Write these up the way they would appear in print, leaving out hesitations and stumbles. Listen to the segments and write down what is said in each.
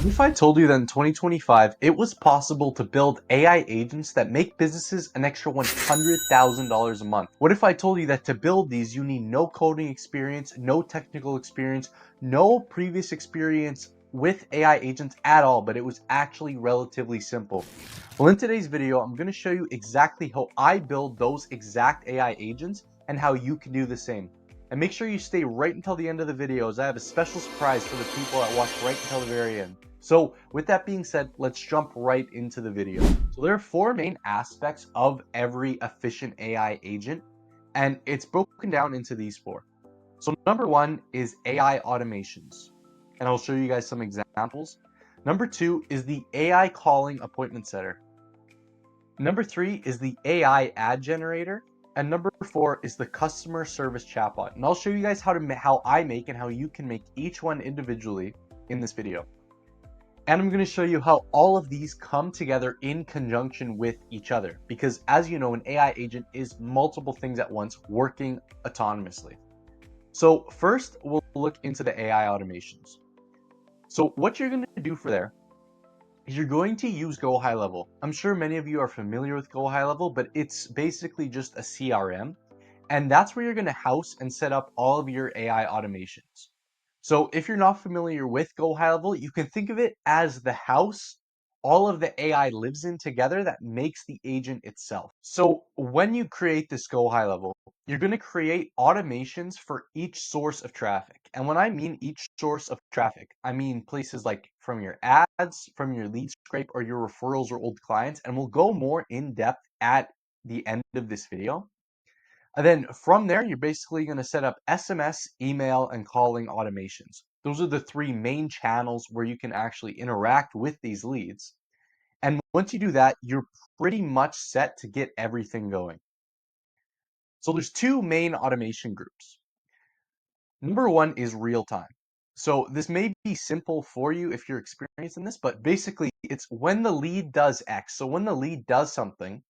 If I told you that in 2025 it was possible to build AI agents that make businesses an extra $100,000 a month? What if I told you that to build these you need no coding experience, no technical experience, no previous experience with AI agents at all, but it was actually relatively simple? Well, in today's video, I'm going to show you exactly how I build those exact AI agents and how you can do the same. And make sure you stay right until the end of the video, as I have a special surprise for the people that watch right until the very end. So with that being said, let's jump right into the video. So there are four main aspects of every efficient AI agent, and it's broken down into these four. So number one is AI automations, and I'll show you guys some examples. Number two is the AI calling appointment setter. Number three is the AI ad generator. And number four is the customer service chatbot. And I'll show you guys how I make and how you can make each one individually in this video. And I'm going to show you how all of these come together in conjunction with each other. Because as you know, an AI agent is multiple things at once working autonomously. So first, we'll look into the AI automations. So what you're going to do for there is you're going to use Go High Level. I'm sure many of you are familiar with Go High Level, but it's basically just a CRM. And that's where you're going to house and set up all of your AI automations. So if you're not familiar with Go High Level, you can think of it as the house all of the AI lives in together that makes the agent itself. So when you create this Go High Level, you're going to create automations for each source of traffic. And when I mean each source of traffic, I mean places like from your ads, from your lead scrape, or your referrals or old clients. And we'll go more in depth at the end of this video. And then from there, you're basically going to set up SMS, email, and calling automations. Those are the three main channels where you can actually interact with these leads. And once you do that, you're pretty much set to get everything going. So there's two main automation groups. Number one is real time. So this may be simple for you if you're experienced in this, but basically it's when the lead does X. So when the lead does something,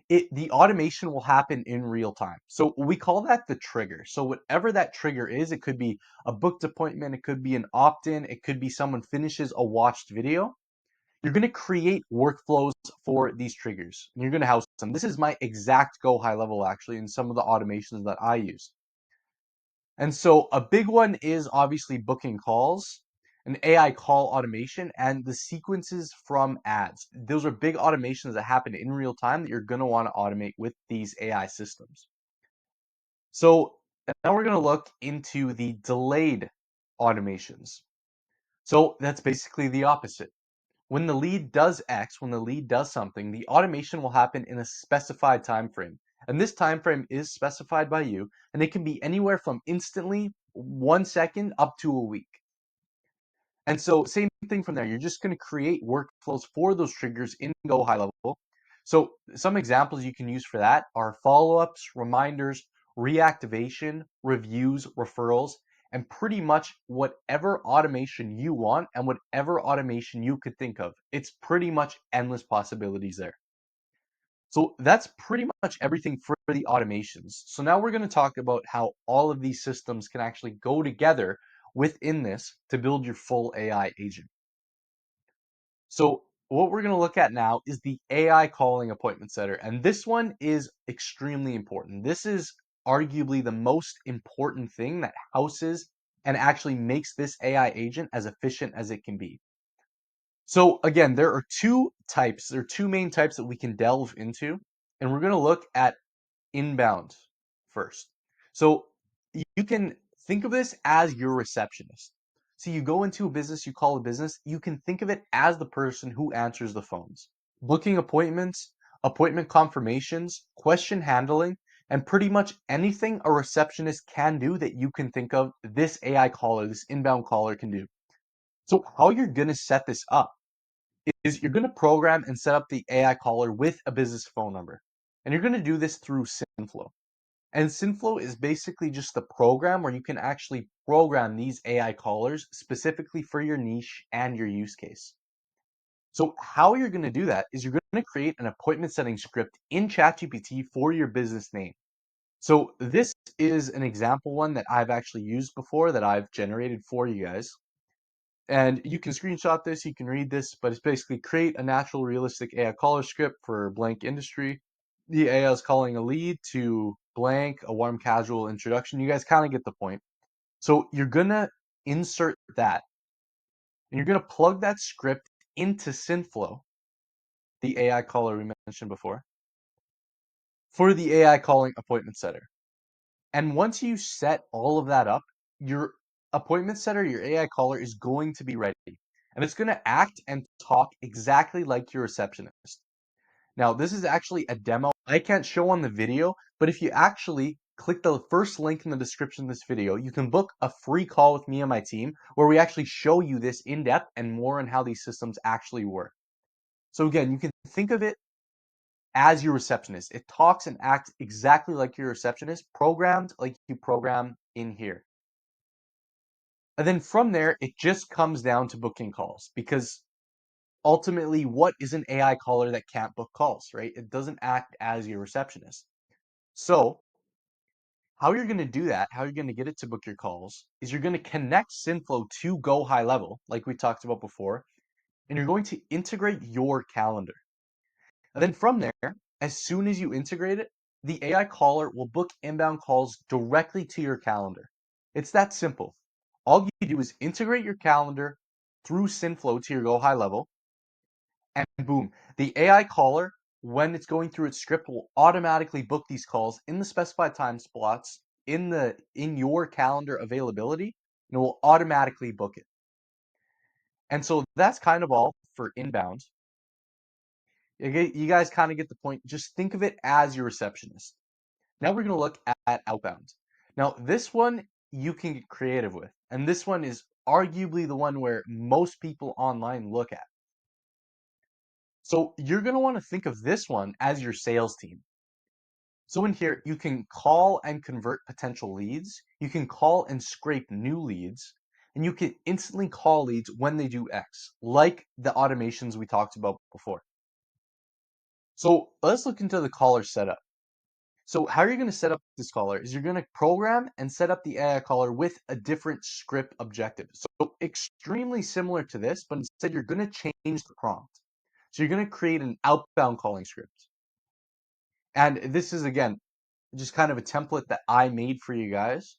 the automation will happen in real time. So we call that the trigger. So whatever that trigger is, it could be a booked appointment, it could be an opt-in, it could be someone finishes a watched video. You're going to create workflows for these triggers. And you're going to house them. This is my exact Go High Level actually in some of the automations that I use. And so a big one is obviously booking calls, an AI call automation, and the sequences from ads. Those are big automations that happen in real time that you're going to want to automate with these AI systems. So now we're going to look into the delayed automations. So that's basically the opposite. When the lead does X, when the lead does something, the automation will happen in a specified time frame. And this time frame is specified by you, and it can be anywhere from instantly, 1 second, up to a week. And so same thing from there. You're just going to create workflows for those triggers in Go High Level. So some examples you can use for that are follow-ups, reminders, reactivation, reviews, referrals, and pretty much whatever automation you want and whatever automation you could think of. It's pretty much endless possibilities there. So that's pretty much everything for the automations. So now we're going to talk about how all of these systems can actually go together within this to build your full AI agent. So what we're going to look at now is the AI calling appointment setter. And this one is extremely important. This is arguably the most important thing that houses and actually makes this AI agent as efficient as it can be. So again, there are two types. There are two main types that we can delve into. And we're going to look at inbound first. So you can think of this as your receptionist. So you go into a business, you call a business, you can think of it as the person who answers the phones. Booking appointments, appointment confirmations, question handling, and pretty much anything a receptionist can do that you can think of, this AI caller, this inbound caller can do. So how you're going to set this up is you're going to program and set up the AI caller with a business phone number. And you're going to do this through SynFlow. And SynFlow is basically just the program where you can actually program these AI callers specifically for your niche and your use case. So how you're going to do that is you're going to create an appointment setting script in ChatGPT for your business name. So this is an example one that I've actually used before that I've generated for you guys. And you can screenshot this, you can read this, but it's basically create a natural realistic AI caller script for blank industry. The AI is calling a lead to blank, a warm casual introduction. You guys kind of get the point. So you're gonna insert that and you're gonna plug that script into Synflow, the AI caller we mentioned before, for the AI calling appointment setter. And once you set all of that up, your appointment setter, your AI caller is going to be ready. And it's going to act and talk exactly like your receptionist. Now, this is actually a demo I can't show on the video, but if you actually click the first link in the description of this video, you can book a free call with me and my team where we actually show you this in depth and more on how these systems actually work. So again, you can think of it as your receptionist. It talks and acts exactly like your receptionist, programmed like you program in here. And then from there, it just comes down to booking calls because ultimately, what is an AI caller that can't book calls, right? It doesn't act as your receptionist. So, how you're going to do that, how you're going to get it to book your calls, is you're going to connect Synflow to Go High Level, like we talked about before, and you're going to integrate your calendar. And then from there, as soon as you integrate it, the AI caller will book inbound calls directly to your calendar. It's that simple. All you do is integrate your calendar through Synflow to your Go High Level, and boom, the AI caller, when it's going through its script, will automatically book these calls in the specified time slots in your calendar availability, and it will automatically book it. And so that's kind of all for inbound. You guys kind of get the point. Just think of it as your receptionist. Now we're going to look at outbound. Now, this one you can get creative with, and this one is arguably the one where most people online look at. So you're going to want to think of this one as your sales team. So in here, you can call and convert potential leads, you can call and scrape new leads, and you can instantly call leads when they do X, like the automations we talked about before. So let's look into the caller setup. So how you're going to set up this caller is you're going to program and set up the AI caller with a different script objective. So extremely similar to this, but instead you're going to change the prompt. So you're going to create an outbound calling script. And this is, again, just kind of a template that I made for you guys.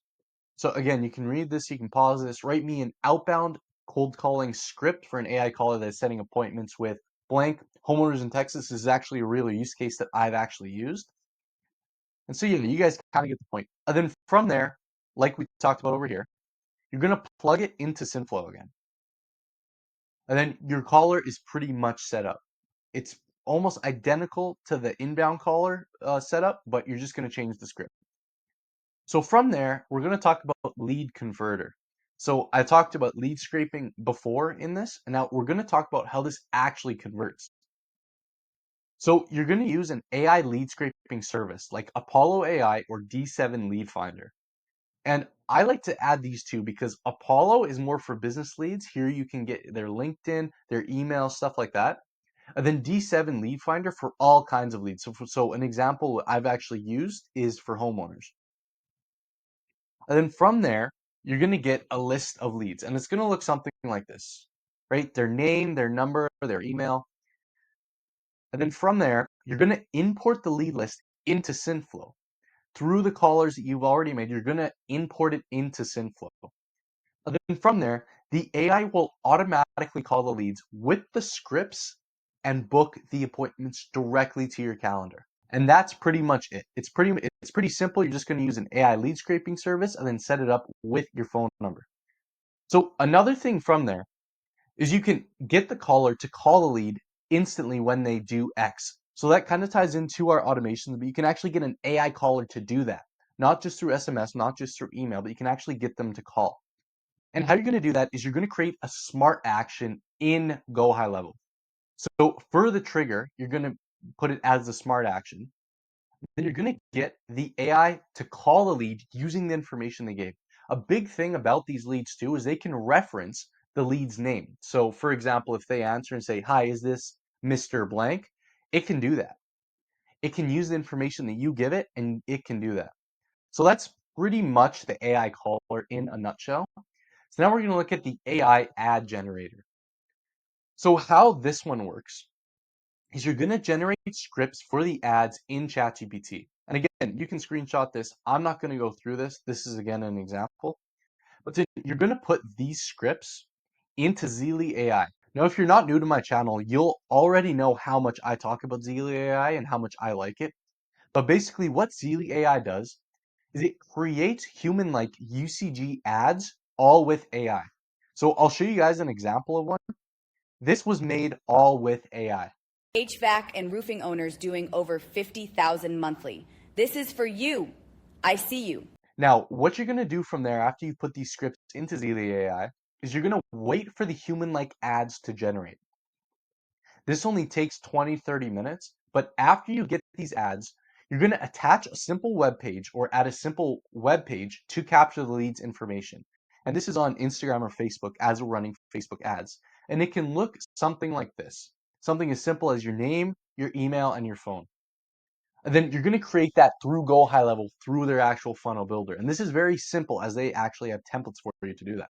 So again, you can read this, you can pause this, write me an outbound cold calling script for an AI caller that's setting appointments with blank homeowners in Texas. This is actually a real use case that I've actually used. And so yeah, you guys kind of get the point. And then from there, like we talked about over here, you're going to plug it into Synflow again. And then your caller is pretty much set up. It's almost identical to the inbound caller setup, but you're just going to change the script. So from there, we're going to talk about lead converter. So I talked about lead scraping before in this, and now we're going to talk about how this actually converts. So you're going to use an AI lead scraping service like Apollo AI or D7 Lead Finder. And I like to add these two because Apollo is more for business leads. Here you can get their LinkedIn, their email, stuff like that. And then D7 Lead Finder for all kinds of leads. So an example I've actually used is for homeowners. And then from there, you're going to get a list of leads. And it's going to look something like this, right? Their name, their number, their email. And then from there, you're going to import the lead list into Synflow. Through the callers that you've already made, you're going to import it into Synflow. And then from there, the AI will automatically call the leads with the scripts and book the appointments directly to your calendar. And that's pretty much it. It's pretty simple. You're just going to use an AI lead scraping service and then set it up with your phone number. So another thing from there is you can get the caller to call the lead instantly when they do X. So that kind of ties into our automations, but you can actually get an AI caller to do that, not just through SMS, not just through email, but you can actually get them to call. And how you're going to do that is you're going to create a smart action in Go High Level. So for the trigger, you're going to put it as the smart action. Then you're going to get the AI to call a lead using the information they gave. A big thing about these leads too is they can reference the lead's name. So for example, if they answer and say, "Hi, is this Mr. Blank?" It can do that. It can use the information that you give it and it can do that. So that's pretty much the AI caller in a nutshell. So now we're going to look at the AI ad generator. So how this one works is you're going to generate scripts for the ads in ChatGPT. And again, you can screenshot this. I'm not going to go through this. This is again an example. But then you're going to put these scripts into Zeely AI. Now, if you're not new to my channel, you'll already know how much I talk about Zeely AI and how much I like it. But basically what Zeely AI does is it creates human-like UCG ads all with AI. So I'll show you guys an example of one. This was made all with AI. HVAC and roofing owners doing over 50,000 monthly. This is for you. I see you. Now, what you're going to do from there after you put these scripts into Zeely AI is you're going to wait for the human-like ads to generate. This only takes 20-30 minutes, but after you get these ads, you're going to attach a simple web page or add a simple web page to capture the lead's information. And this is on Instagram or Facebook as we're running Facebook ads. And it can look something like this. Something as simple as your name, your email, and your phone. And then you're going to create that through Go High Level through their actual funnel builder. And this is very simple as they actually have templates for you to do that.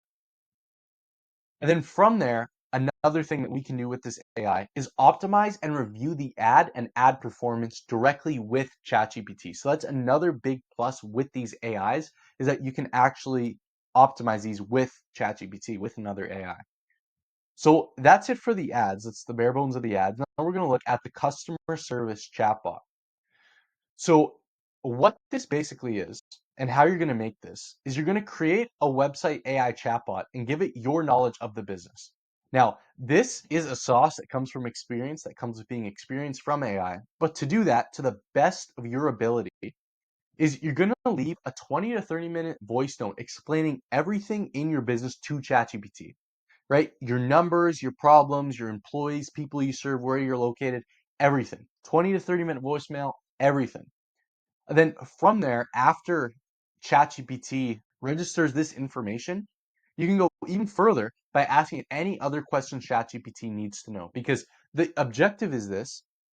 And then from there, another thing that we can do with this AI is optimize and review the ad and ad performance directly with ChatGPT. So that's another big plus with these AIs is that you can actually optimize these with ChatGPT, with another AI. So that's it for the ads. That's the bare bones of the ads. Now we're going to look at the customer service chatbot. So what this basically is and how you're going to make this is you're going to create a website AI chatbot and give it your knowledge of the business. Now, this is a sauce that comes from experience, that comes with being experienced from AI. But to do that to the best of your ability is you're going to leave a 20 to 30 minute voice note explaining everything in your business to ChatGPT, right? Your numbers, your problems, your employees, people you serve, where you're located, everything. 20 to 30-minute voicemail, everything. And then from there, after ChatGPT registers this information, you can go even further by asking any other questions ChatGPT needs to know. Because the objective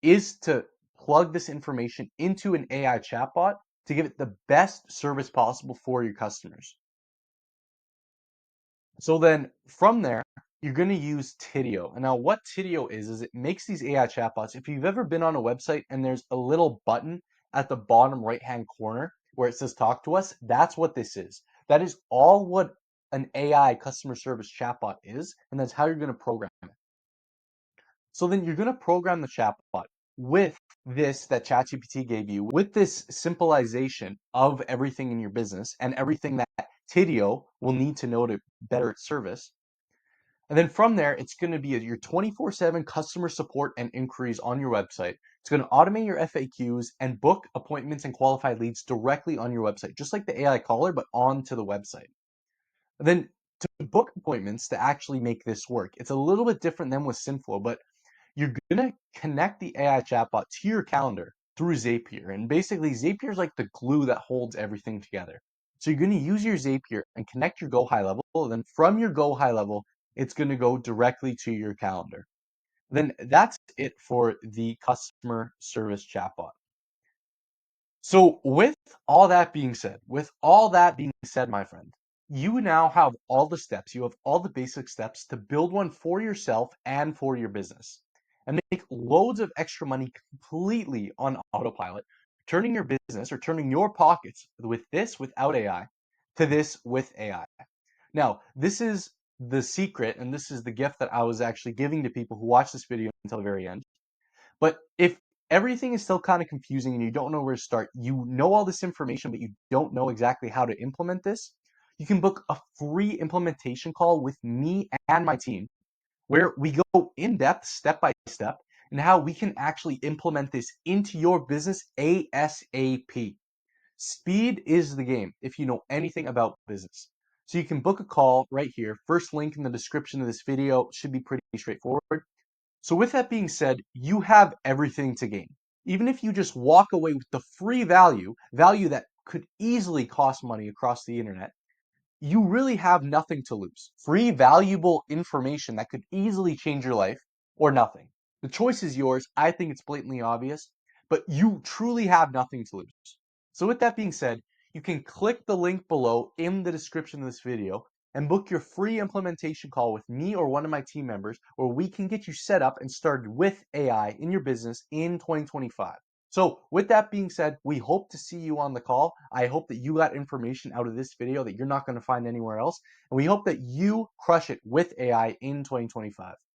is to plug this information into an AI chatbot to give it the best service possible for your customers. So then from there, you're going to use Tidio. And now what Tidio is it makes these AI chatbots. If you've ever been on a website and there's a little button at the bottom right-hand corner where it says talk to us, that's what this is. That is all what an AI customer service chatbot is, and that's how you're going to program it. So then you're going to program the chatbot with this that ChatGPT gave you, with this simplification of everything in your business and everything that Tidio will need to know to better its service. And then from there, it's going to be your 24/7 customer support and inquiries on your website. It's going to automate your FAQs and book appointments and qualified leads directly on your website, just like the AI caller, but onto the website. And then to book appointments to actually make this work, it's a little bit different than with Synflow, but you're going to connect the AI chatbot to your calendar through Zapier. And basically, Zapier is like the glue that holds everything together. So you're going to use your Zapier and connect your Go High Level. Then from your Go High Level, it's going to go directly to your calendar. Then that's it for the customer service chatbot. So with all that being said, my friend, you now have all the steps, you have all the basic steps to build one for yourself and for your business and make loads of extra money completely on autopilot, turning your business or turning your pockets with this without AI to this with AI. Now, this is the secret and this is the gift that I was actually giving to people who watch this video until the very end. But if everything is still kind of confusing and you don't know where to start, you know all this information, but you don't know exactly how to implement this, you can book a free implementation call with me and my team where we go in depth, step by step, and how we can actually implement this into your business ASAP. Speed is the game if you know anything about business. So you can book a call right here. First link in the description of this video should be pretty straightforward. So with that being said, you have everything to gain. Even if you just walk away with the free value that could easily cost money across the internet, you really have nothing to lose. Free, valuable information that could easily change your life or nothing. The choice is yours. I think it's blatantly obvious, but you truly have nothing to lose. So with that being said, you can click the link below in the description of this video and book your free implementation call with me or one of my team members where we can get you set up and started with AI in your business in 2025. So with that being said, we hope to see you on the call. I hope that you got information out of this video that you're not going to find anywhere else. And we hope that you crush it with AI in 2025.